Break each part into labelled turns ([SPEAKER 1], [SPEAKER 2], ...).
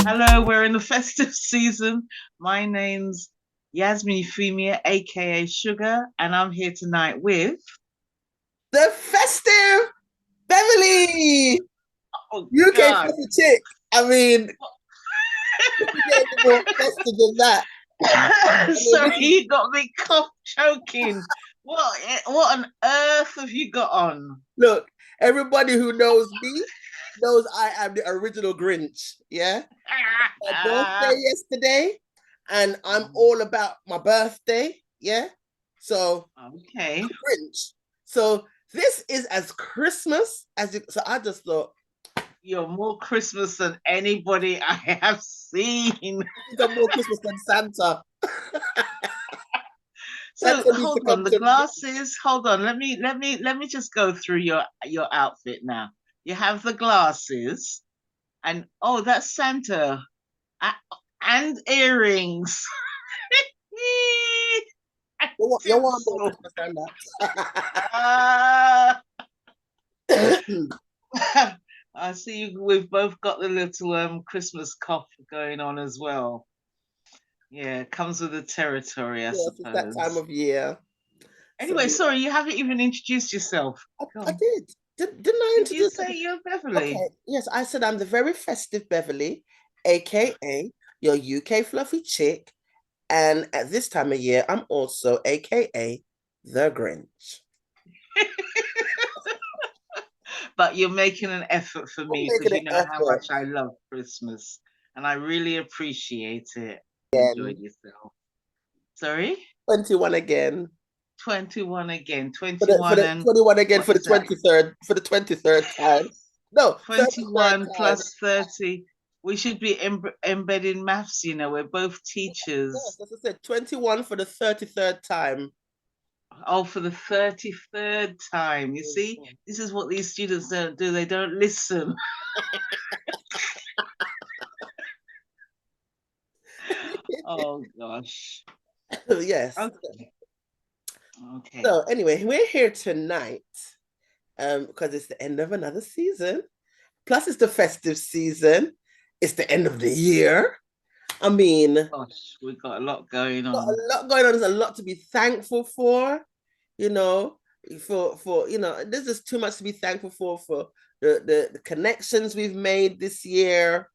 [SPEAKER 1] Hello, we're in the festive season. My name's Yasmin Euphemia, aka Sugar, and I'm here tonight with.
[SPEAKER 2] The Festive Beverly,
[SPEAKER 1] Oh
[SPEAKER 2] UK
[SPEAKER 1] God!
[SPEAKER 2] fluffy chick. I mean, you can get any more festive than that. I mean,
[SPEAKER 1] Sorry, you got me cough choking. What on earth have you got on?
[SPEAKER 2] look, everybody who knows me knows I am the original Grinch. Yeah, my birthday yesterday, and I'm all about my birthday. Yeah, so
[SPEAKER 1] Okay,
[SPEAKER 2] Grinch. So this is as Christmas as it. So I just thought,
[SPEAKER 1] you're more Christmas than anybody I have seen.
[SPEAKER 2] I think I'm more Christmas than Santa.
[SPEAKER 1] So
[SPEAKER 2] Santa needs to
[SPEAKER 1] hold on,
[SPEAKER 2] come
[SPEAKER 1] the
[SPEAKER 2] to me.
[SPEAKER 1] glasses. Hold on, let me just go through your outfit now. You have the glasses, and oh, that's Santa, A- and earrings.
[SPEAKER 2] You want more
[SPEAKER 1] Tinsel.
[SPEAKER 2] Christmas than that.
[SPEAKER 1] Ah. I see we've both got the little Christmas cough going on as well. Yeah, it comes with the territory, I
[SPEAKER 2] Yes, it's that time
[SPEAKER 1] suppose.
[SPEAKER 2] of year. So
[SPEAKER 1] Anyway, sorry, you haven't even introduced yourself.
[SPEAKER 2] I
[SPEAKER 1] Come.
[SPEAKER 2] did. Didn't I
[SPEAKER 1] Did you
[SPEAKER 2] introduce
[SPEAKER 1] say
[SPEAKER 2] it?
[SPEAKER 1] you're
[SPEAKER 2] Okay.
[SPEAKER 1] Beverly?
[SPEAKER 2] Yes, I said I'm the very festive Beverly, aka your UK fluffy chick. And at this time of year, I'm also aka the Grinch.
[SPEAKER 1] But you're making an effort for
[SPEAKER 2] I'm
[SPEAKER 1] me because
[SPEAKER 2] making
[SPEAKER 1] you
[SPEAKER 2] an
[SPEAKER 1] know how
[SPEAKER 2] effort.
[SPEAKER 1] much I love Christmas and I really appreciate it. Enjoyed
[SPEAKER 2] Again.
[SPEAKER 1] yourself. Sorry?
[SPEAKER 2] 21 again.
[SPEAKER 1] 21 again.
[SPEAKER 2] For
[SPEAKER 1] 21
[SPEAKER 2] the
[SPEAKER 1] and
[SPEAKER 2] 21 again
[SPEAKER 1] what
[SPEAKER 2] for the
[SPEAKER 1] is that?
[SPEAKER 2] 23rd, for the 23rd time. No, 33rd
[SPEAKER 1] 21
[SPEAKER 2] time.
[SPEAKER 1] plus 30. We should be embedding maths, we're both
[SPEAKER 2] Yes,
[SPEAKER 1] teachers.
[SPEAKER 2] as I said, 21 for the 33rd time.
[SPEAKER 1] Oh, for the 33rd time. You see,
[SPEAKER 2] Mhm.
[SPEAKER 1] this is what these students don't do. They don't listen. Oh, gosh.
[SPEAKER 2] Yes.
[SPEAKER 1] Okay. Okay.
[SPEAKER 2] So anyway, we're here tonight because it's the end of another season. Plus, it's the festive season. It's the end of the year. I mean, got
[SPEAKER 1] Gosh, we've got a lot going on.
[SPEAKER 2] a lot going on. There's a lot to be thankful for. You know, for there's just too much to be thankful for the connections we've made this year,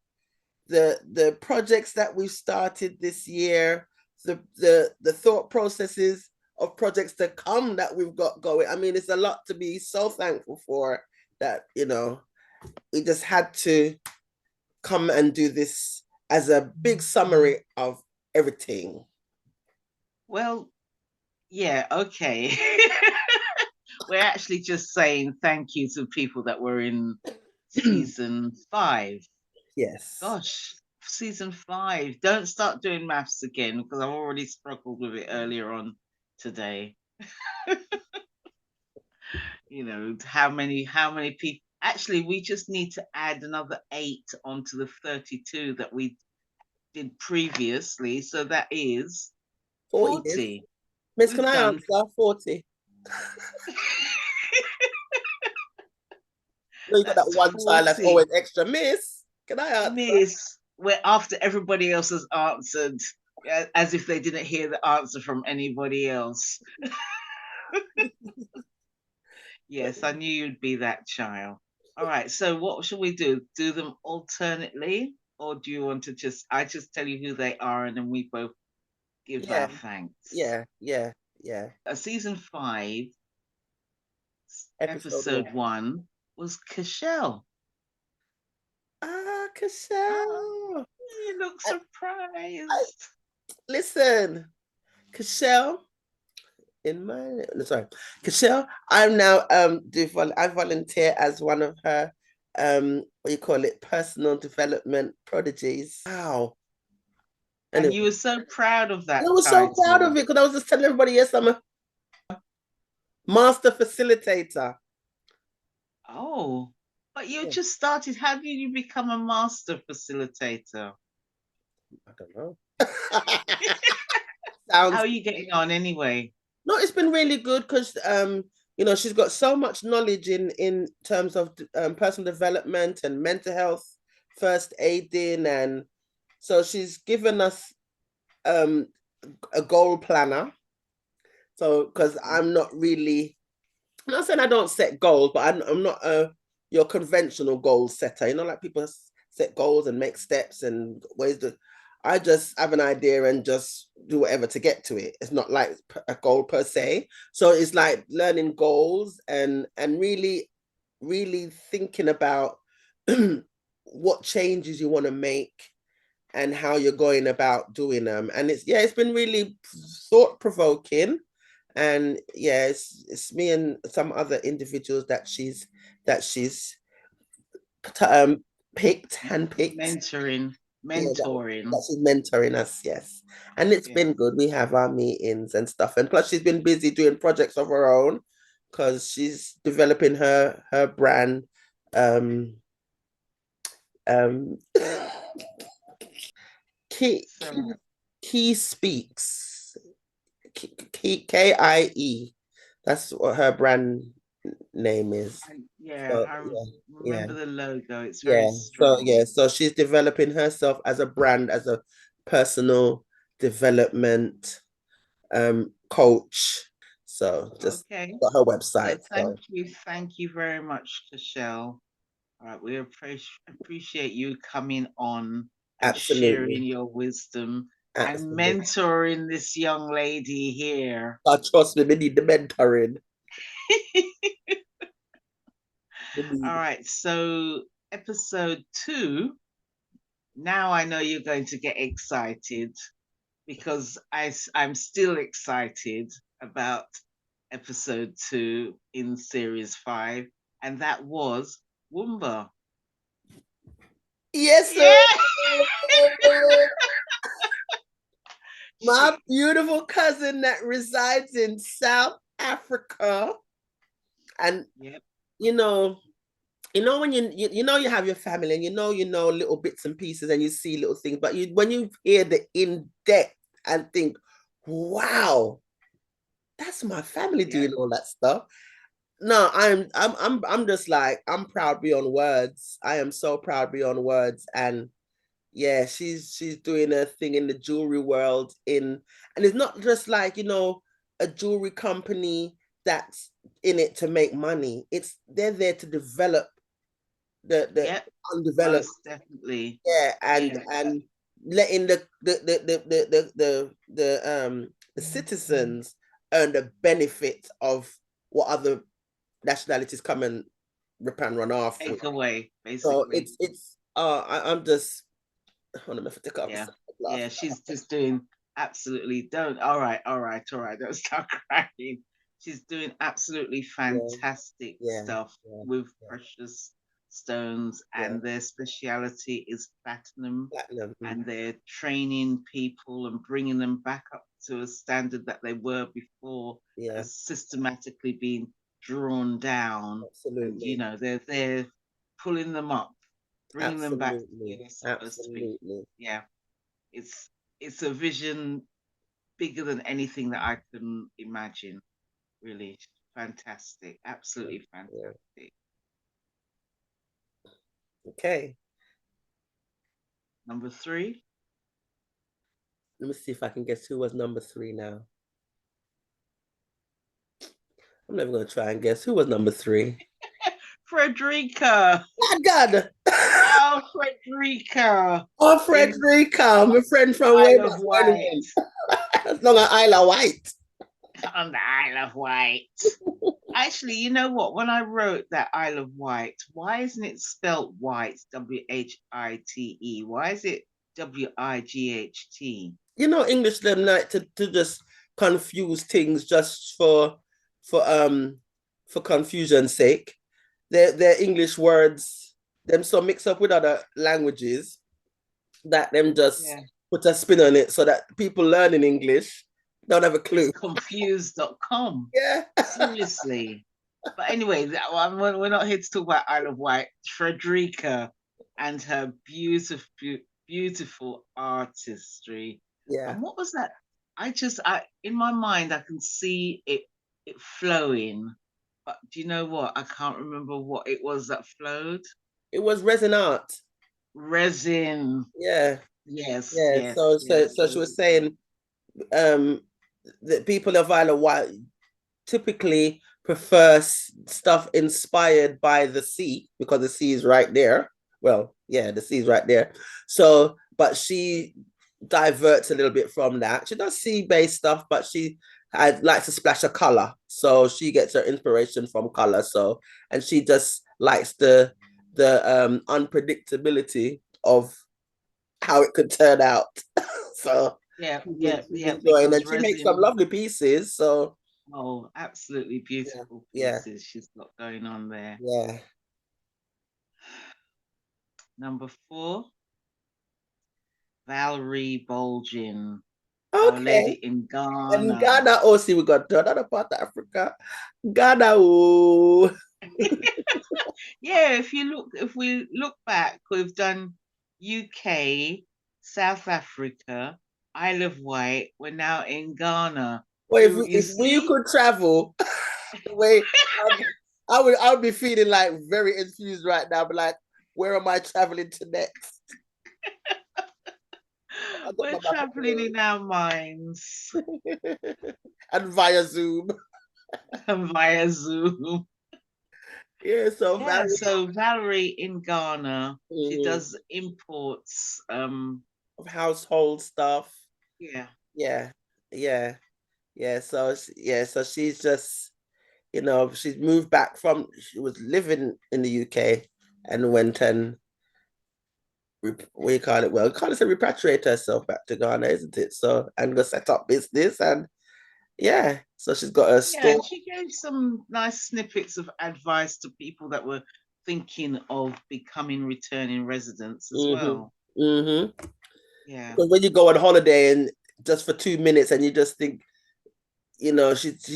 [SPEAKER 2] the projects that we've started this year, the thought processes of projects to come that we've got going. I mean, it's a lot to be so thankful for that, we just had to come and do this as a big summary of everything.
[SPEAKER 1] Well, yeah, okay. We're actually just saying thank you to people that were in season 5.
[SPEAKER 2] Yes.
[SPEAKER 1] Gosh, season 5. Don't start doing maths again because I've already struggled with it earlier on today. How many people. Actually, we just need to add another 8 onto the 32 that we did previously. So that is
[SPEAKER 2] 40 years.
[SPEAKER 1] 40.
[SPEAKER 2] Miss, can
[SPEAKER 1] We've
[SPEAKER 2] I
[SPEAKER 1] done.
[SPEAKER 2] answer 40? You got that
[SPEAKER 1] That's
[SPEAKER 2] one child that's always
[SPEAKER 1] 40.
[SPEAKER 2] extra. Miss, can I answer?
[SPEAKER 1] Miss, we're after everybody else has answered, as if they didn't hear the answer from anybody else. Yes, I knew you'd be that child. All right, so what should we do? Do them alternately, or do you want to I just tell you who they are and then we both give
[SPEAKER 2] Yeah,
[SPEAKER 1] our thanks?
[SPEAKER 2] yeah.
[SPEAKER 1] Season 5,
[SPEAKER 2] Episode
[SPEAKER 1] episode
[SPEAKER 2] one.
[SPEAKER 1] 1 was Cashel.
[SPEAKER 2] Ah,
[SPEAKER 1] Oh,
[SPEAKER 2] Cashel.
[SPEAKER 1] you look
[SPEAKER 2] I
[SPEAKER 1] surprised.
[SPEAKER 2] listen, Cashel. In my no, sorry, Cashel. I'm now I volunteer as one of her what you call it, personal development prodigies. Wow.
[SPEAKER 1] And
[SPEAKER 2] Anyway,
[SPEAKER 1] you were so proud of
[SPEAKER 2] I
[SPEAKER 1] that
[SPEAKER 2] was so proud of
[SPEAKER 1] title.
[SPEAKER 2] it because I was just telling everybody, yes, I'm a master facilitator.
[SPEAKER 1] Oh, but you
[SPEAKER 2] Yeah,
[SPEAKER 1] just started. How did you become a master facilitator?
[SPEAKER 2] I don't know.
[SPEAKER 1] How
[SPEAKER 2] Sounds
[SPEAKER 1] are you getting on anyway?
[SPEAKER 2] no, it's been really good because she's got so much knowledge in terms of personal development and mental health, first aiding, and So she's given us um a goal planner. So because
[SPEAKER 1] Okay.
[SPEAKER 2] I'm not really, I'm not saying I don't set goals, but I'm not your conventional goal setter. You know, like people set goals and make steps and ways to. I just have an idea and just do whatever to get to it. It's not like a goal per se. So it's like learning goals and really thinking about what changes you want to make and how you're going about doing them. And it's been really thought provoking. And yeah, it's me and some other individuals that she's um handpicked.
[SPEAKER 1] Mentoring,
[SPEAKER 2] Yeah,
[SPEAKER 1] mentoring.
[SPEAKER 2] that she's mentoring us, yes. And it's
[SPEAKER 1] Yeah.
[SPEAKER 2] been good. We have our meetings and stuff. And plus she's been busy doing projects of her own because she's developing her brand. Um um Key
[SPEAKER 1] So
[SPEAKER 2] Key Speaks. Kie. That's what her brand name is.
[SPEAKER 1] yeah,
[SPEAKER 2] So
[SPEAKER 1] I
[SPEAKER 2] yeah,
[SPEAKER 1] remember the logo. It's very
[SPEAKER 2] yeah. So
[SPEAKER 1] strong.
[SPEAKER 2] yeah, so she's developing herself as a brand, as a personal development coach. So just
[SPEAKER 1] Okay.
[SPEAKER 2] got her
[SPEAKER 1] So
[SPEAKER 2] website. So
[SPEAKER 1] thank you very much, Cashel. All right, we appreciate you coming on and sharing
[SPEAKER 2] absolutely,
[SPEAKER 1] your wisdom and
[SPEAKER 2] absolutely.
[SPEAKER 1] mentoring this young lady here.
[SPEAKER 2] Trust me, we need the mentoring. We
[SPEAKER 1] All
[SPEAKER 2] need
[SPEAKER 1] right, so episode 2. Now I know you're going to get excited because I'm still excited about episode 2 in series 5, and that was Woomba.
[SPEAKER 2] yes, sir.
[SPEAKER 1] Yeah,
[SPEAKER 2] My
[SPEAKER 1] she.
[SPEAKER 2] beautiful cousin that resides in South Africa. And
[SPEAKER 1] Yep,
[SPEAKER 2] you know, when you know you have your family and you know little bits and pieces and you see little things, but you when you hear the in depth and think, wow, that's my family
[SPEAKER 1] yep.
[SPEAKER 2] doing all that stuff. No, I'm just like I'm proud beyond words. I am so proud beyond words. And yeah, she's doing a thing in the jewelry world and it's not just like, a jewelry company that's in it to make money. It's they're there to develop the
[SPEAKER 1] Yep,
[SPEAKER 2] undeveloped,
[SPEAKER 1] most definitely.
[SPEAKER 2] yeah, and
[SPEAKER 1] Yeah,
[SPEAKER 2] letting the citizens earn the benefit of what other nationalities come and rip and run off with.
[SPEAKER 1] take away,
[SPEAKER 2] So
[SPEAKER 1] basically.
[SPEAKER 2] I'm just hold on, if I take off
[SPEAKER 1] Yeah,
[SPEAKER 2] laugh.
[SPEAKER 1] yeah, she's just doing absolutely don't. All right, all right, all right. Don't start crying. She's doing absolutely
[SPEAKER 2] Yeah,
[SPEAKER 1] fantastic
[SPEAKER 2] yeah,
[SPEAKER 1] stuff
[SPEAKER 2] yeah,
[SPEAKER 1] with
[SPEAKER 2] yeah,
[SPEAKER 1] precious stones,
[SPEAKER 2] yeah.
[SPEAKER 1] and their speciality is platinum,
[SPEAKER 2] Platinum.
[SPEAKER 1] and they're training people and bringing them back up to a standard that they were before, that
[SPEAKER 2] Yeah,
[SPEAKER 1] has systematically been drawn down, and
[SPEAKER 2] absolutely,
[SPEAKER 1] they're pulling them up, bringing them back to where
[SPEAKER 2] absolutely,
[SPEAKER 1] they're supposed to be.
[SPEAKER 2] absolutely.
[SPEAKER 1] Yeah, it's it's a vision bigger than anything that I can imagine. Really fantastic,
[SPEAKER 2] Yeah,
[SPEAKER 1] absolutely
[SPEAKER 2] yeah.
[SPEAKER 1] fantastic.
[SPEAKER 2] Okay,
[SPEAKER 1] Number 3,
[SPEAKER 2] let me see if I can guess who was number 3 now. I'm never gonna try and guess who was number 3.
[SPEAKER 1] Frederica.
[SPEAKER 2] My God.
[SPEAKER 1] Oh, Frederica
[SPEAKER 2] Oh,
[SPEAKER 1] in
[SPEAKER 2] Frederica, my friend from way
[SPEAKER 1] Isle of
[SPEAKER 2] back
[SPEAKER 1] Wight.
[SPEAKER 2] when. As long as Isla White.
[SPEAKER 1] On the Isle of Wight. Actually, you know what? When I wrote that Isle of Wight, why isn't it spelt White? White? Why is it Wight?
[SPEAKER 2] English them like to just confuse things just for confusion's sake. Their English words them so mix up with other languages that them just
[SPEAKER 1] Yeah,
[SPEAKER 2] put a spin on it so that people learning English don't have a
[SPEAKER 1] it's
[SPEAKER 2] clue.
[SPEAKER 1] confused.com.
[SPEAKER 2] Yeah.
[SPEAKER 1] Seriously. But anyway, that one, we're not here to talk about Isle of Wight. Frederica and her beautiful artistry.
[SPEAKER 2] Yeah.
[SPEAKER 1] And what was that? I in my mind I can see it flowing. But do you know what? I can't remember what it was that flowed.
[SPEAKER 2] It was resin art.
[SPEAKER 1] Resin.
[SPEAKER 2] Yeah.
[SPEAKER 1] Yes,
[SPEAKER 2] Yeah.
[SPEAKER 1] yes,
[SPEAKER 2] So
[SPEAKER 1] yes.
[SPEAKER 2] she was saying um that people of Isle of Wight typically prefer stuff inspired by the sea because the sea is right there. Well, yeah, the sea is right there. So, but she diverts a little bit from that. She does sea-based stuff, but she likes a splash of color. So she gets her inspiration from color. So, and she just likes the unpredictability of how it could turn out. So
[SPEAKER 1] Yeah,
[SPEAKER 2] she's
[SPEAKER 1] yeah,
[SPEAKER 2] she's
[SPEAKER 1] yeah,
[SPEAKER 2] enjoying,
[SPEAKER 1] because
[SPEAKER 2] and she makes some
[SPEAKER 1] resin,
[SPEAKER 2] lovely pieces. So
[SPEAKER 1] oh, absolutely
[SPEAKER 2] yeah,
[SPEAKER 1] beautiful
[SPEAKER 2] yeah,
[SPEAKER 1] pieces she's got going on there.
[SPEAKER 2] yeah.
[SPEAKER 1] Number four, Valerie Bolgin, Our
[SPEAKER 2] Okay.
[SPEAKER 1] Lady in
[SPEAKER 2] And
[SPEAKER 1] Ghana.
[SPEAKER 2] Ghana also we got to another part of Africa. Ghana, oh.
[SPEAKER 1] Yeah, if we look back, we've done UK, South Africa, Isle of Wight. We're now in Ghana.
[SPEAKER 2] Well,
[SPEAKER 1] You
[SPEAKER 2] if we
[SPEAKER 1] see?
[SPEAKER 2] could travel, the way I would be feeling like very infused right now. But like, where am I traveling to next? I got
[SPEAKER 1] We're
[SPEAKER 2] my map of the
[SPEAKER 1] traveling in our minds
[SPEAKER 2] world. And via Zoom.
[SPEAKER 1] via Zoom.
[SPEAKER 2] Yeah, so
[SPEAKER 1] Yeah,
[SPEAKER 2] Valerie,
[SPEAKER 1] so Valerie in Ghana, she
[SPEAKER 2] mhm,
[SPEAKER 1] does imports.
[SPEAKER 2] of household stuff.
[SPEAKER 1] Yeah,
[SPEAKER 2] Yeah, yeah, yeah. So she's just, she's moved back from, she was living in the UK and went and, we call it, well, we call it, repatriate herself back to Ghana, isn't it? So, and go set up business. And yeah, so she's got a
[SPEAKER 1] yeah,
[SPEAKER 2] store.
[SPEAKER 1] and she gave some nice snippets of advice to people that were thinking of becoming returning residents as
[SPEAKER 2] Mm-hmm.
[SPEAKER 1] well.
[SPEAKER 2] Mm-hmm.
[SPEAKER 1] Yeah,
[SPEAKER 2] Because when you go on holiday and just for 2 minutes and you just think, she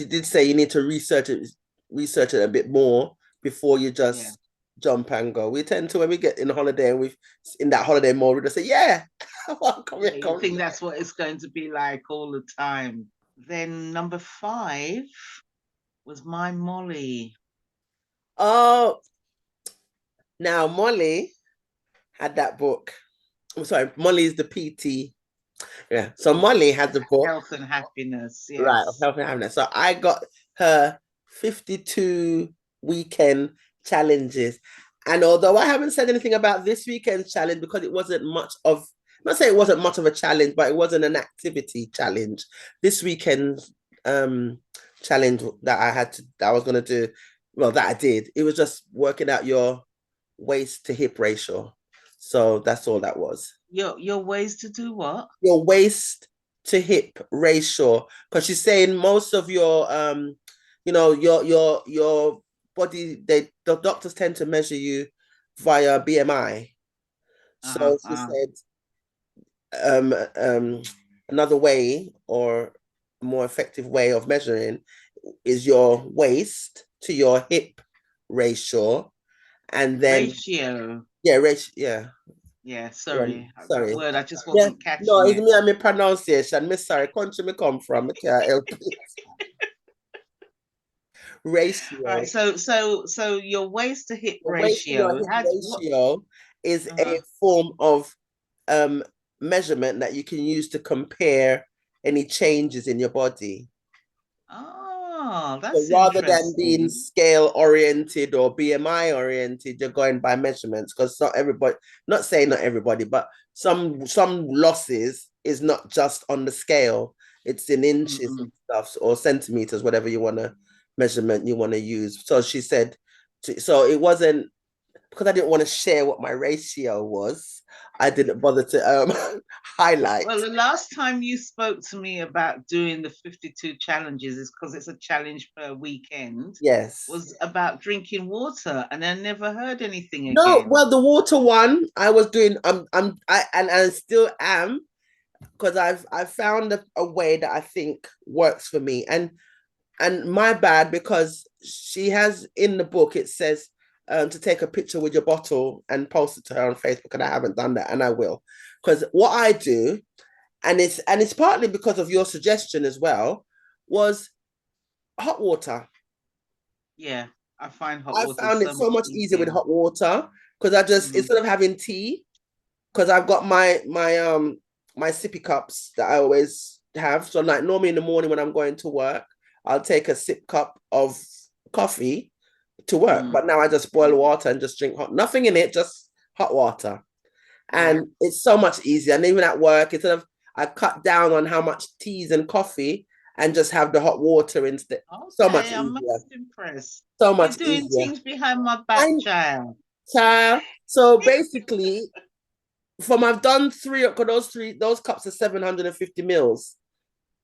[SPEAKER 2] did say you need to research it a bit more before you
[SPEAKER 1] yeah.
[SPEAKER 2] just jump and go. We tend to, when we get in holiday and we in that holiday mode, we just say, yeah, come here,
[SPEAKER 1] Yeah, you
[SPEAKER 2] come
[SPEAKER 1] think
[SPEAKER 2] here.
[SPEAKER 1] that's what it's going to be like all the time. Then number five was my Molly.
[SPEAKER 2] Oh, now Molly had that book. I'm sorry, Molly is the PT. Yeah. So
[SPEAKER 1] Oh,
[SPEAKER 2] Molly had the book,
[SPEAKER 1] health and happiness.
[SPEAKER 2] right, of
[SPEAKER 1] Yes.
[SPEAKER 2] health and happiness. So I got her 52 weekend challenges. And although I haven't said anything about this weekend challenge because it wasn't much of, I'm not saying it wasn't much of a challenge, but it wasn't an activity challenge. This weekend challenge that I was gonna do, well, that I did, it was just working out your waist to hip ratio. So that's all that was.
[SPEAKER 1] Your ways to do what?
[SPEAKER 2] Your waist to hip ratio, because she's saying most of your your body, the doctors tend to measure you via BMI.
[SPEAKER 1] Uh-huh.
[SPEAKER 2] So she said another way, or a more effective way of measuring, is your waist to your hip ratio. And then
[SPEAKER 1] Ratio.
[SPEAKER 2] yeah, ratio, yeah.
[SPEAKER 1] Yeah,
[SPEAKER 2] Yeah,
[SPEAKER 1] sorry. That
[SPEAKER 2] sorry.
[SPEAKER 1] word, I just
[SPEAKER 2] Yeah,
[SPEAKER 1] wasn't
[SPEAKER 2] no,
[SPEAKER 1] catching
[SPEAKER 2] it's
[SPEAKER 1] it.
[SPEAKER 2] me and my pronunciation. Miss, sorry, country me come from. I can't help it.
[SPEAKER 1] All right,
[SPEAKER 2] Ratio.
[SPEAKER 1] so your waist to hip
[SPEAKER 2] The waist to your
[SPEAKER 1] ratio.
[SPEAKER 2] hip
[SPEAKER 1] How what
[SPEAKER 2] ratio is a
[SPEAKER 1] uh-huh.
[SPEAKER 2] form of um measurement that you can use to compare any changes in your body.
[SPEAKER 1] Oh,
[SPEAKER 2] So
[SPEAKER 1] that's
[SPEAKER 2] rather than being
[SPEAKER 1] interesting.
[SPEAKER 2] scale oriented or BMI oriented, you're going by measurements, because not everybody, not saying not everybody, but some losses is not just on the scale. It's in inches and
[SPEAKER 1] Mm-mm.
[SPEAKER 2] stuff, or centimeters, whatever you want to measurement you want to use. So she said, so it wasn't, because I didn't want to share what my ratio was. I didn't bother to highlight.
[SPEAKER 1] Well, the last time you spoke to me about doing the 52 challenges is because it's a challenge per weekend,
[SPEAKER 2] Yes.
[SPEAKER 1] was about drinking water, and I never heard anything
[SPEAKER 2] No,
[SPEAKER 1] again.
[SPEAKER 2] well, the water one I was doing, and I still am, because I've found a way that I think works for me. And my bad, because she has in the book, it says to take a picture with your bottle and post it to her on Facebook, and I haven't done that, and I will. Because what I do, and it's partly because of your suggestion as well, was hot water.
[SPEAKER 1] Yeah, I find hot
[SPEAKER 2] I
[SPEAKER 1] water
[SPEAKER 2] found it
[SPEAKER 1] so
[SPEAKER 2] so
[SPEAKER 1] much
[SPEAKER 2] much easier with
[SPEAKER 1] easier.
[SPEAKER 2] hot water, because I just,
[SPEAKER 1] Mm.
[SPEAKER 2] instead of having tea, because I've got my sippy cups that I always have. So like normally in the morning when I'm going to work, I'll take a sip cup of coffee to work.
[SPEAKER 1] Mm.
[SPEAKER 2] But now I just boil water and just drink hot, nothing in it, just hot water.
[SPEAKER 1] Yeah.
[SPEAKER 2] And it's so much easier. And even at work, instead of I cut down on how much teas and coffee and just have the hot water instead. So much
[SPEAKER 1] Okay, I'm
[SPEAKER 2] easier.
[SPEAKER 1] most impressed.
[SPEAKER 2] So
[SPEAKER 1] You're
[SPEAKER 2] much
[SPEAKER 1] doing
[SPEAKER 2] easier.
[SPEAKER 1] things behind my back,
[SPEAKER 2] And
[SPEAKER 1] child.
[SPEAKER 2] so basically, from I've done three, because those cups are 750 mils.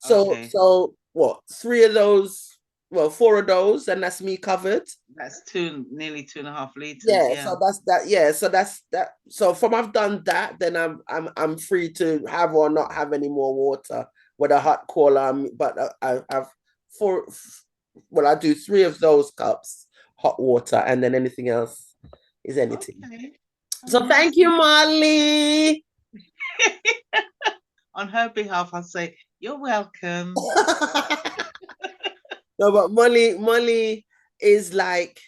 [SPEAKER 1] Okay,
[SPEAKER 2] So what? Three of those, well, four of those, and that's me covered.
[SPEAKER 1] that's nearly 2.5 liters.
[SPEAKER 2] Yeah,
[SPEAKER 1] Yeah.
[SPEAKER 2] so that's that. Yeah, so that's that. So from I've done that, then I'm free to have or not have any more water with a hot cola. But I have four. Well, I do three of those cups hot water, and then anything else is anything.
[SPEAKER 1] Okay,
[SPEAKER 2] So thank you,
[SPEAKER 1] amazing.
[SPEAKER 2] Molly.
[SPEAKER 1] On her behalf, I'll say you're welcome.
[SPEAKER 2] No, but Molly is like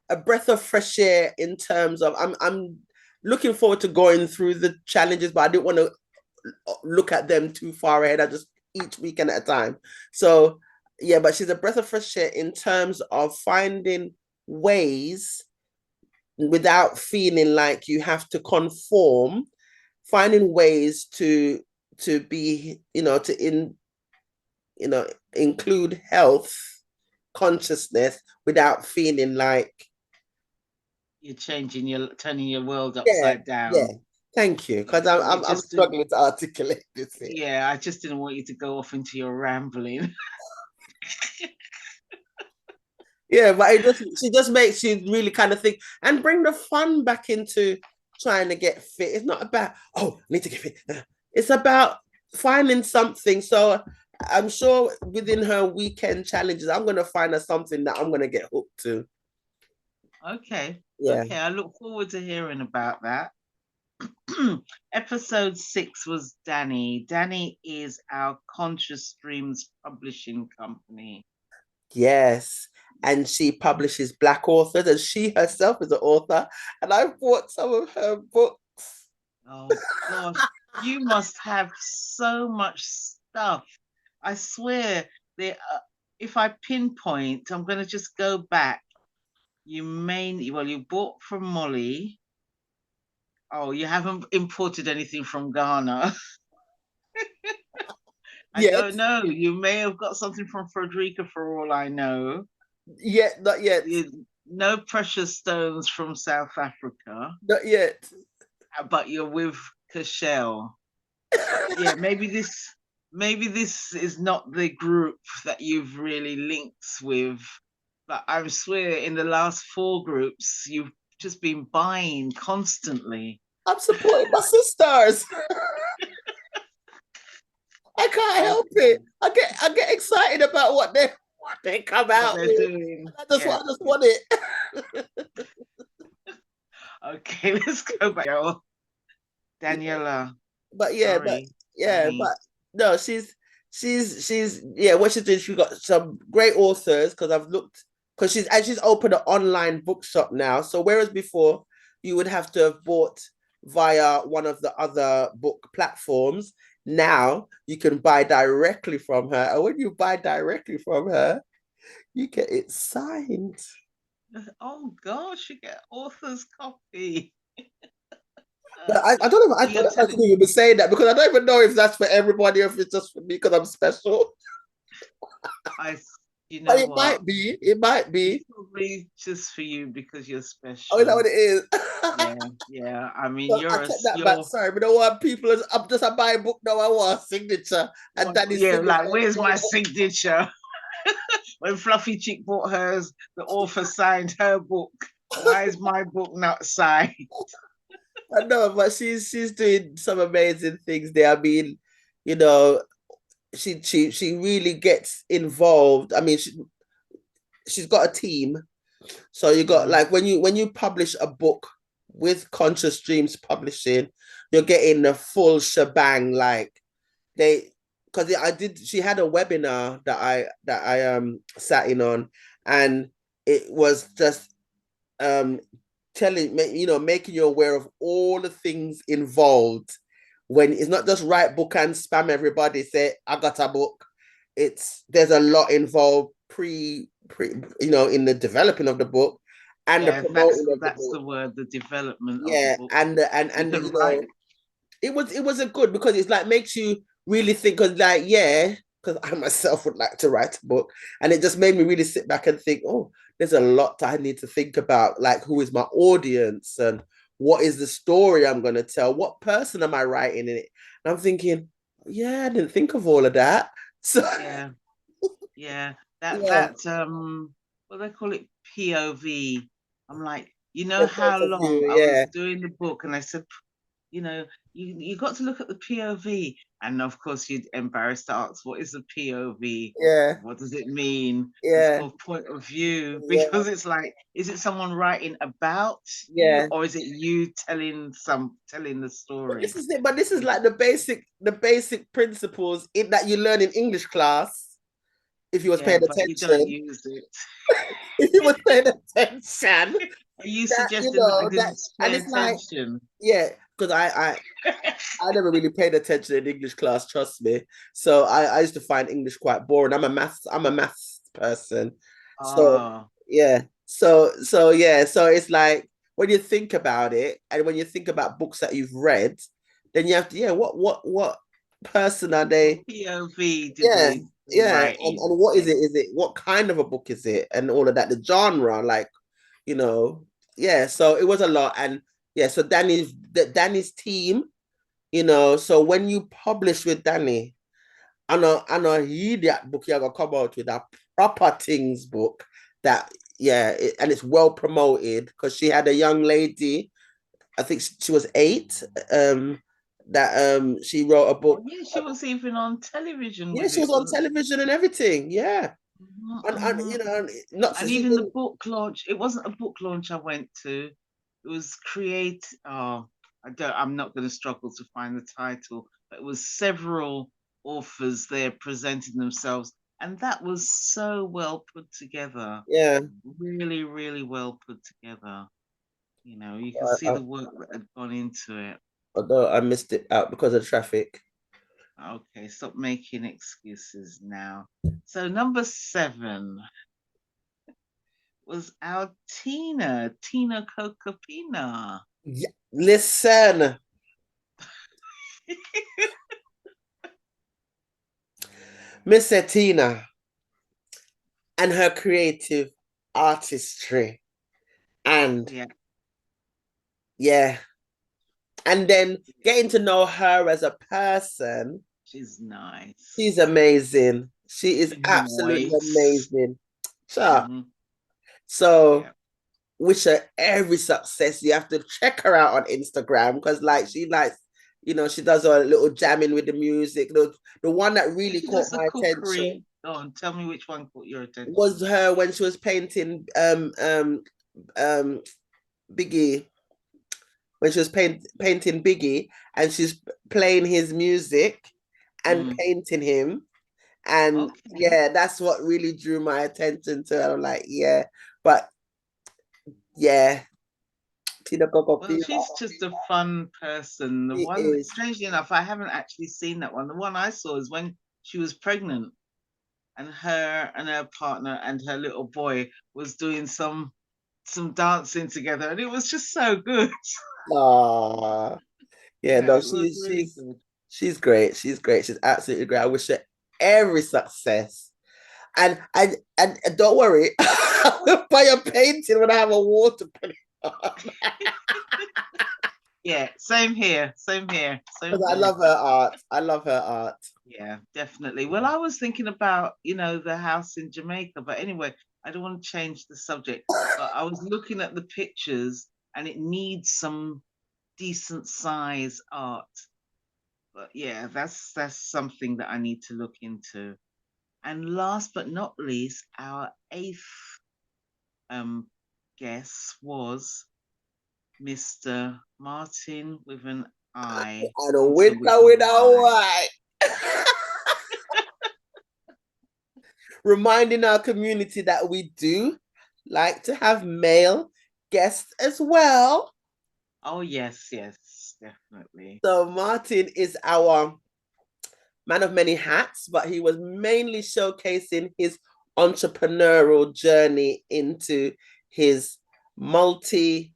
[SPEAKER 2] a breath of fresh air in terms of I'm looking forward to going through the challenges, but I didn't want to look at them too far ahead. I just each weekend at a time. So yeah, but she's a breath of fresh air in terms of finding ways without feeling like you have to conform, finding ways to be, include health consciousness without feeling like
[SPEAKER 1] You're turning your world
[SPEAKER 2] yeah,
[SPEAKER 1] upside
[SPEAKER 2] yeah.
[SPEAKER 1] down.
[SPEAKER 2] Thank you, because
[SPEAKER 1] You
[SPEAKER 2] I'm
[SPEAKER 1] just didn't.
[SPEAKER 2] struggling to articulate this here.
[SPEAKER 1] Yeah, I just didn't want you to go off into your rambling.
[SPEAKER 2] Yeah, but she just makes you really kind of think and bring the fun back into trying to get fit. It's not about I need to get fit. It's about finding something. So I'm sure within her weekend challenges, I'm gonna find her something that I'm gonna get hooked to.
[SPEAKER 1] Okay,
[SPEAKER 2] Yeah.
[SPEAKER 1] okay. I look forward to hearing about that. Episode 6 was Danny. Danny is our Conscious Streams publishing company.
[SPEAKER 2] Yes. And she publishes Black authors, and she herself is an author. And I bought some of her books.
[SPEAKER 1] Oh gosh, you must have so much stuff. I swear, if I pinpoint, I'm going to just go back. You bought from Molly. Oh, you haven't imported anything from Ghana. I don't
[SPEAKER 2] Yes,
[SPEAKER 1] know. You may have got something from Frederica for all I know.
[SPEAKER 2] yet, not yet,
[SPEAKER 1] No precious stones from South Africa,
[SPEAKER 2] not yet.
[SPEAKER 1] but you're with Cashel. But yeah, maybe this is not the group that you've really linked with. But I swear in the last 4 groups, you've just been buying constantly.
[SPEAKER 2] I'm supporting my sisters. I can't
[SPEAKER 1] Oh,
[SPEAKER 2] help it. I get excited about what they come
[SPEAKER 1] what
[SPEAKER 2] out
[SPEAKER 1] they're
[SPEAKER 2] with.
[SPEAKER 1] doing.
[SPEAKER 2] I
[SPEAKER 1] Yeah.
[SPEAKER 2] just want it.
[SPEAKER 1] Okay, let's go back.
[SPEAKER 2] Yeah.
[SPEAKER 1] Daniela.
[SPEAKER 2] But yeah, but
[SPEAKER 1] Sorry,
[SPEAKER 2] yeah,
[SPEAKER 1] Danny.
[SPEAKER 2] but no, she's yeah. What she's doing, she got some great authors because I've looked because she's opened an online bookshop now. So whereas before you would have to have bought via one of the other book platforms, now you can buy directly from her. And when you buy directly from her, you get it signed.
[SPEAKER 1] Oh gosh, you get author's copy.
[SPEAKER 2] But I don't know. I
[SPEAKER 1] So
[SPEAKER 2] don't
[SPEAKER 1] you're
[SPEAKER 2] know if I
[SPEAKER 1] telling
[SPEAKER 2] should even be saying that because I don't even know if that's for everybody or if it's just for me because I'm special.
[SPEAKER 1] I, you
[SPEAKER 2] But
[SPEAKER 1] know
[SPEAKER 2] it
[SPEAKER 1] what?
[SPEAKER 2] might be. It might
[SPEAKER 1] It's
[SPEAKER 2] be.
[SPEAKER 1] probably just for you because you're
[SPEAKER 2] Oh, is that what
[SPEAKER 1] special.
[SPEAKER 2] it is?
[SPEAKER 1] Yeah, yeah. I mean,
[SPEAKER 2] So I take that back. Sorry, but don't want people. I'm just a buy a book now. I want a signature and Danny's
[SPEAKER 1] yeah.
[SPEAKER 2] signature.
[SPEAKER 1] Like, where's my signature? When Fluffy Chick bought hers, the author signed her book. Why is my book not signed?
[SPEAKER 2] I know, but she's doing some amazing things there. I mean, you know, she really gets involved. I mean, she's got a team. So you got
[SPEAKER 1] Mm,
[SPEAKER 2] like when you publish a book with Conscious Dreams Publishing, you're getting the full shebang. Like they, because I did. She had a webinar that I sat in on, and it was just making you aware of all the things involved when it's not just write book and spam everybody, say, I got a book. There's a lot involved in the developing of the book and the
[SPEAKER 1] Yeah,
[SPEAKER 2] promoting of the
[SPEAKER 1] that's
[SPEAKER 2] book.
[SPEAKER 1] the word, the development of the
[SPEAKER 2] Yeah,
[SPEAKER 1] book. You
[SPEAKER 2] and
[SPEAKER 1] can write.
[SPEAKER 2] it was a good because it's like makes you really think of like, yeah, because I myself would like to write a book. And it just made me really sit back and think, oh, there's a lot that I need to think about, like who is my audience and what is the story I'm gonna tell? What person am I writing in it? And I'm thinking, yeah, I didn't think of all of that. So
[SPEAKER 1] Yeah, yeah. That
[SPEAKER 2] yeah,
[SPEAKER 1] that what do they call it? POV. I'm like,
[SPEAKER 2] the point
[SPEAKER 1] how
[SPEAKER 2] of
[SPEAKER 1] long
[SPEAKER 2] view,
[SPEAKER 1] I
[SPEAKER 2] yeah,
[SPEAKER 1] was doing the book, and I said, you know, you got to look at the POV. And of course, you'd embarrassed to ask, what is the POV?
[SPEAKER 2] yeah,
[SPEAKER 1] What does it mean? It's
[SPEAKER 2] yeah,
[SPEAKER 1] called point of view
[SPEAKER 2] yeah,
[SPEAKER 1] because it's like, is it someone writing about you,
[SPEAKER 2] yeah.
[SPEAKER 1] or is it you telling the
[SPEAKER 2] But
[SPEAKER 1] story?
[SPEAKER 2] this is it. But this is
[SPEAKER 1] You
[SPEAKER 2] like the basic principles that you learn in English class if you was
[SPEAKER 1] Yeah,
[SPEAKER 2] paying
[SPEAKER 1] but you don't
[SPEAKER 2] attention.
[SPEAKER 1] use it.
[SPEAKER 2] If you was paying attention,
[SPEAKER 1] Are you
[SPEAKER 2] that
[SPEAKER 1] suggesting that I didn't
[SPEAKER 2] and
[SPEAKER 1] pay
[SPEAKER 2] it's like,
[SPEAKER 1] attention?
[SPEAKER 2] yeah, because I never really paid attention in English class, trust me. So I used to find English quite boring. I'm a maths person. So
[SPEAKER 1] Ah,
[SPEAKER 2] yeah. So it's like when you think about it and when you think about books that you've read, then you have to, yeah, what person are
[SPEAKER 1] what
[SPEAKER 2] they?
[SPEAKER 1] POV did
[SPEAKER 2] Yeah,
[SPEAKER 1] they
[SPEAKER 2] yeah.
[SPEAKER 1] write
[SPEAKER 2] And
[SPEAKER 1] in?
[SPEAKER 2] what is
[SPEAKER 1] Yeah.
[SPEAKER 2] it? Is it what kind of a book is it? And all of that, the genre, like, you know, yeah. So it was a lot. And yeah, so Danny's team, so when you publish with Danny, I know he that book you gonna come out with a proper things book that, yeah, and it's well promoted because she had a young lady, I think she was 8, that she wrote a
[SPEAKER 1] Oh,
[SPEAKER 2] book.
[SPEAKER 1] yeah, she was even on television
[SPEAKER 2] Yeah,
[SPEAKER 1] with
[SPEAKER 2] she
[SPEAKER 1] it,
[SPEAKER 2] was on
[SPEAKER 1] wasn't she?
[SPEAKER 2] television and everything. Yeah.
[SPEAKER 1] Mhm,
[SPEAKER 2] And
[SPEAKER 1] mhm.
[SPEAKER 2] not so
[SPEAKER 1] And
[SPEAKER 2] she
[SPEAKER 1] even the
[SPEAKER 2] didn't.
[SPEAKER 1] book launch, it wasn't a book launch I went to. It was create. Oh, I'm not going to struggle to find the title, but it was several authors there presenting themselves, and that was so well put together.
[SPEAKER 2] Yeah.
[SPEAKER 1] Really, really well put together. You can see
[SPEAKER 2] I, I,
[SPEAKER 1] the work that had gone into it.
[SPEAKER 2] although I missed it out because of traffic.
[SPEAKER 1] Okay, stop making excuses now. So number 7 was our Tina Cocopina.
[SPEAKER 2] Yeah. Listen, Miss Etina and her creative artistry. And
[SPEAKER 1] Yeah,
[SPEAKER 2] yeah, and then getting to know her as a person,
[SPEAKER 1] she's
[SPEAKER 2] she's
[SPEAKER 1] nice.
[SPEAKER 2] amazing. She is
[SPEAKER 1] Her
[SPEAKER 2] absolutely
[SPEAKER 1] voice.
[SPEAKER 2] amazing. So,
[SPEAKER 1] Hmm.
[SPEAKER 2] so
[SPEAKER 1] Yeah.
[SPEAKER 2] wish her every success. You have to check her out on Instagram because, like, she likes, she does a little jamming with the music. The one that
[SPEAKER 1] And
[SPEAKER 2] really
[SPEAKER 1] she
[SPEAKER 2] caught
[SPEAKER 1] does the
[SPEAKER 2] my attention
[SPEAKER 1] cookery. Go on, tell me which one caught your
[SPEAKER 2] was
[SPEAKER 1] attention.
[SPEAKER 2] her when she was painting um Biggie, when she was painting Biggie, and she's playing his music and
[SPEAKER 1] Mm.
[SPEAKER 2] painting him. And
[SPEAKER 1] Okay.
[SPEAKER 2] yeah, that's what really drew my attention to it. I'm like, yeah, but yeah, Tina
[SPEAKER 1] Well,
[SPEAKER 2] Kokopila,
[SPEAKER 1] she's just a fun person. The
[SPEAKER 2] she
[SPEAKER 1] one,
[SPEAKER 2] is.
[SPEAKER 1] strangely enough, I haven't actually seen that one. The one I saw is when she was pregnant and her partner and her little boy was doing some dancing together, and it was just so good.
[SPEAKER 2] Ah, yeah, no,
[SPEAKER 1] It was
[SPEAKER 2] she's
[SPEAKER 1] really
[SPEAKER 2] she's
[SPEAKER 1] good.
[SPEAKER 2] she's great. She's great. She's absolutely great. I wish her every success. And don't worry, I will buy a painting when I have a water put it on.
[SPEAKER 1] Yeah, same here, same here, same
[SPEAKER 2] Because I
[SPEAKER 1] here.
[SPEAKER 2] love her art. I love her art.
[SPEAKER 1] Yeah, definitely. Well, I was thinking about, the house in Jamaica, but anyway, I don't want to change the subject. But I was looking at the pictures and it needs some decent size art. But yeah, that's something that I need to look into. And last but not least, our eighth um guest was Mr. Martin with an I,
[SPEAKER 2] And a
[SPEAKER 1] Winter
[SPEAKER 2] winter
[SPEAKER 1] with a
[SPEAKER 2] with a
[SPEAKER 1] Y.
[SPEAKER 2] white. Reminding our community that we do like to have male guest as well.
[SPEAKER 1] Oh yes, yes, definitely.
[SPEAKER 2] So Martin is our man of many hats, but he was mainly showcasing his entrepreneurial journey into his multi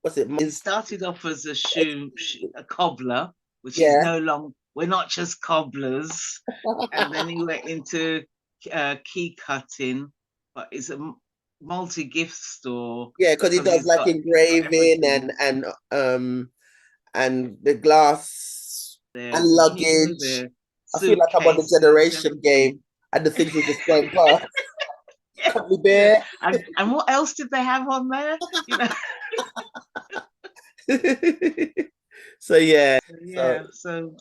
[SPEAKER 2] what's it?
[SPEAKER 1] It started off as a cobbler, which is
[SPEAKER 2] Yeah.
[SPEAKER 1] no longer. We're not just cobblers. And then he went into key cutting, but it's a multi gift store
[SPEAKER 2] Yeah, because he
[SPEAKER 1] because
[SPEAKER 2] does like
[SPEAKER 1] he's got
[SPEAKER 2] engraving
[SPEAKER 1] everything
[SPEAKER 2] and the glass
[SPEAKER 1] there.
[SPEAKER 2] and
[SPEAKER 1] Can you go
[SPEAKER 2] luggage.
[SPEAKER 1] there?
[SPEAKER 2] I feel like I'm on the
[SPEAKER 1] Suitcases,
[SPEAKER 2] generation
[SPEAKER 1] everything.
[SPEAKER 2] game and the things we just going past.
[SPEAKER 1] Yeah,
[SPEAKER 2] Company
[SPEAKER 1] yeah.
[SPEAKER 2] bear.
[SPEAKER 1] And what else did they have on there? You know.
[SPEAKER 2] So yeah,
[SPEAKER 1] So,
[SPEAKER 2] so
[SPEAKER 1] yeah. So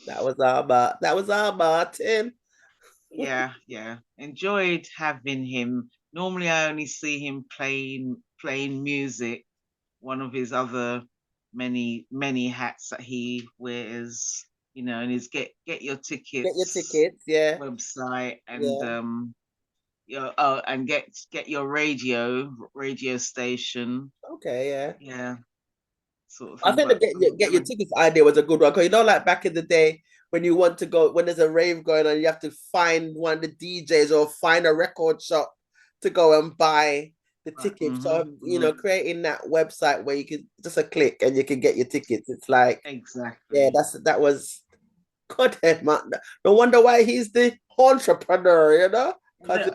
[SPEAKER 2] that was our Martin.
[SPEAKER 1] yeah, yeah. Enjoyed having him. Normally, I only see him playing music. One of his other many hats that he wears, and his get your
[SPEAKER 2] Get your
[SPEAKER 1] tickets
[SPEAKER 2] tickets, yeah,
[SPEAKER 1] website, and
[SPEAKER 2] yeah.
[SPEAKER 1] and get your radio station,
[SPEAKER 2] Okay, yeah.
[SPEAKER 1] yeah, sort of
[SPEAKER 2] I
[SPEAKER 1] thing.
[SPEAKER 2] think the
[SPEAKER 1] But I'm
[SPEAKER 2] get your
[SPEAKER 1] gonna
[SPEAKER 2] tickets idea was a good one because like back in the day when you want to go when there's a rave going on, you have to find one of the DJs or find a record shop to go and buy the tickets. So creating that website where you can just a click and you can get your tickets. It's like yeah,
[SPEAKER 1] exactly.
[SPEAKER 2] that was good, man. No wonder why he's the entrepreneur, because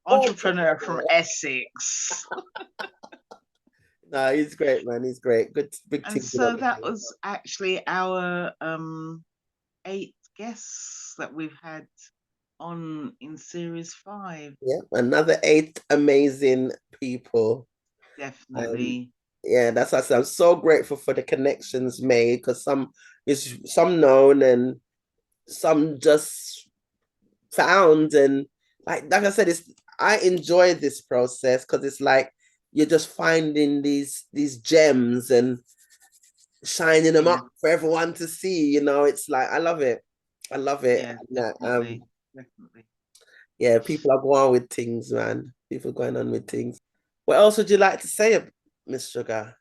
[SPEAKER 1] Entrepreneur from Essex.
[SPEAKER 2] no, he's great, man. He's great. Good, big
[SPEAKER 1] And
[SPEAKER 2] team.
[SPEAKER 1] so that was actually our 8 guests that we've had on in series 5.
[SPEAKER 2] Yeah, another 8 amazing people. Um,
[SPEAKER 1] Definitely.
[SPEAKER 2] yeah, that's why I said I'm so grateful for the connections made because some is some known and some just found and like I said, I enjoy this process because it's like you're just finding these gems and shining them
[SPEAKER 1] Yeah,
[SPEAKER 2] up for everyone to see. It's like I love it. I love it.
[SPEAKER 1] yeah,
[SPEAKER 2] And,
[SPEAKER 1] definitely. Definitely.
[SPEAKER 2] yeah, people are going on with things, man. People going on with things. What else would you like to say, Miss Sugar?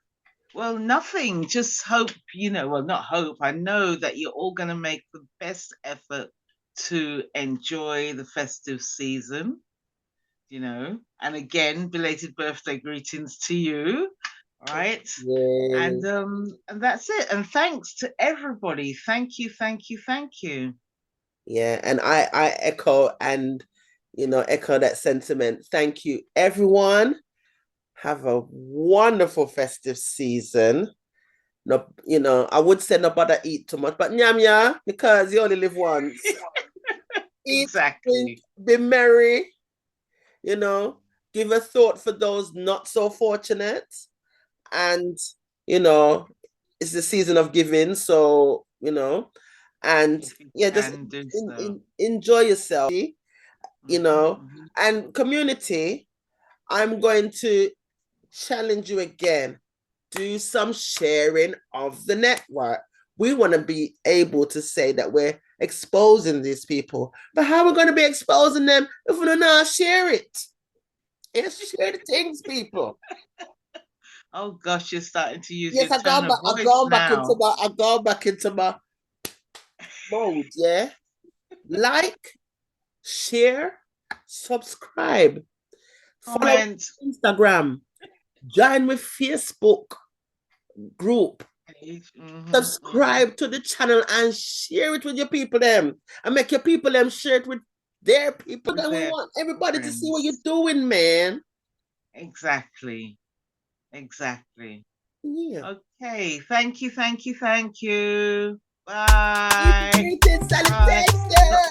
[SPEAKER 1] Well, nothing. Just hope, well, not hope. I know that you're all going to make the best effort to enjoy the festive season, And again, belated birthday greetings to you. All right.
[SPEAKER 2] Yay.
[SPEAKER 1] And that's it. And thanks to everybody. Thank you, thank you, thank you.
[SPEAKER 2] Yeah, and I echo and echo that sentiment. Thank you, everyone. Have a wonderful festive season. No, I would say no bother eat too much, but nyam ya, because you only live once. Eat, drink,
[SPEAKER 1] Exactly.
[SPEAKER 2] be merry, give a thought for those not so fortunate. And, it's the season of giving. So, and
[SPEAKER 1] If you
[SPEAKER 2] yeah, just
[SPEAKER 1] can do so.
[SPEAKER 2] enjoy yourself,
[SPEAKER 1] Hmm.
[SPEAKER 2] and community. I'm going to challenge you again. Do some sharing of the network. We want to be able to say that we're exposing these people, but how are we going to be exposing them if we don't know share it? Yes, share the things, people.
[SPEAKER 1] Oh gosh, you're starting to use
[SPEAKER 2] Yes,
[SPEAKER 1] your
[SPEAKER 2] I
[SPEAKER 1] tone
[SPEAKER 2] go
[SPEAKER 1] of
[SPEAKER 2] back.
[SPEAKER 1] voice now.
[SPEAKER 2] I go back into my mode. Yeah, like, share, subscribe, follow
[SPEAKER 1] Comment.
[SPEAKER 2] Instagram, join with Facebook group,
[SPEAKER 1] Mm-hmm.
[SPEAKER 2] subscribe to the channel and share it with your people them and make your people them share it with their people.
[SPEAKER 1] With
[SPEAKER 2] That we
[SPEAKER 1] their
[SPEAKER 2] want everybody to see what you're
[SPEAKER 1] friends.
[SPEAKER 2] doing, man.
[SPEAKER 1] Exactly. Exactly.
[SPEAKER 2] Yeah.
[SPEAKER 1] Okay. Thank you. Thank you. Thank you. Bye. Bye.
[SPEAKER 2] Salutation.